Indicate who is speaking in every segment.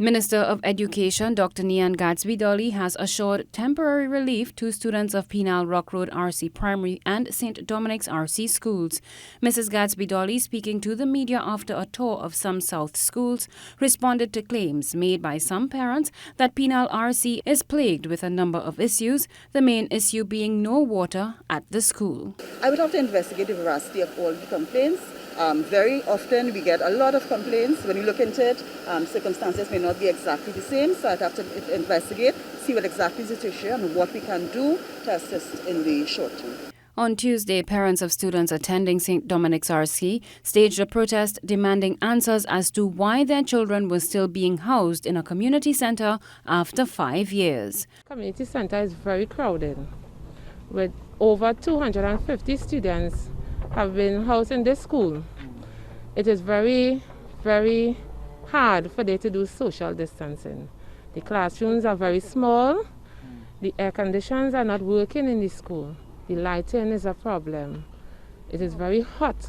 Speaker 1: Minister of Education Dr. Nyan Gadsby-Dolly has assured temporary relief to students of Penal RC Primary and St. Dominic's RC schools. Mrs. Gadsby-Dolly, speaking to the media after a tour of some South schools, responded to claims made by some parents that Penal RC is plagued with a number of issues, the main issue being no water at the school.
Speaker 2: I would have to investigate the veracity of all the complaints. Very often we get a lot of complaints. When you look into it, circumstances may not be exactly the same, so I'd have to investigate, see what exactly is the issue and what we can do to assist in the short term.
Speaker 1: On Tuesday, parents of students attending St. Dominic's RC staged a protest demanding answers as to why their children were still being housed in a community center after 5 years.
Speaker 3: Community center is very crowded, with over 250 students have been housed in this school. It is very, very hard for them to do social distancing. The classrooms are very small. The air conditions are not working in the school. The lighting is a problem. It is very hot.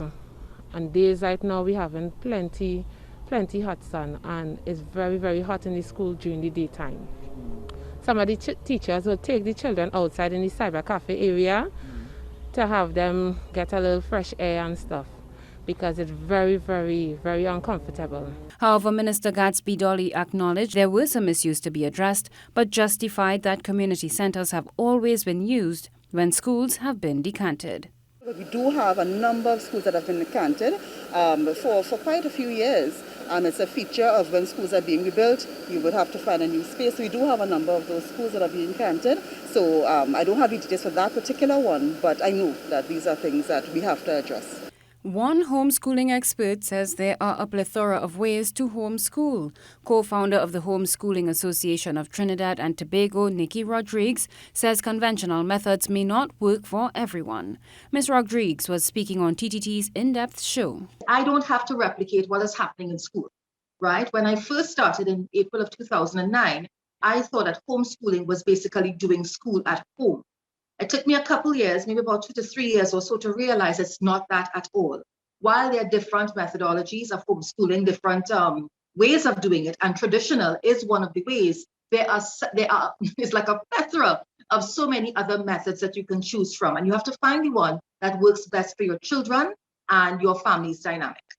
Speaker 3: On days right now we having plenty hot sun, and it's very, very hot in the school during the daytime. Some of the teachers will take the children outside in the cyber cafe area to have them get a little fresh air and stuff, because it's very, very, very uncomfortable.
Speaker 1: However, Minister Gadsby-Dolly acknowledged there were some issues to be addressed, but justified that community centers have always been used when schools have been decanted.
Speaker 2: We do have a number of schools that have been decanted for quite a few years. It's a feature of when schools are being rebuilt, you would have to find a new space. We do have a number of those schools that are being decanted. So I don't have the details for that particular one, but I know that these are things that we have to address.
Speaker 1: One homeschooling expert says there are a plethora of ways to homeschool. Co-founder of the Homeschooling Association of Trinidad and Tobago, Nikki Rodriguez, says conventional methods may not work for everyone. Ms. Rodriguez was speaking on TTT's In-Depth show.
Speaker 4: I don't have to replicate what is happening in school, right? When I first started in April of 2009, I thought that homeschooling was basically doing school at home. It took me a couple years, maybe about 2 to 3 years or so, to realize it's not that at all. While there are different methodologies of homeschooling, different ways of doing it, and traditional is one of the ways, there are it's like a plethora of so many other methods that you can choose from, and you have to find the one that works best for your children and your family's dynamic.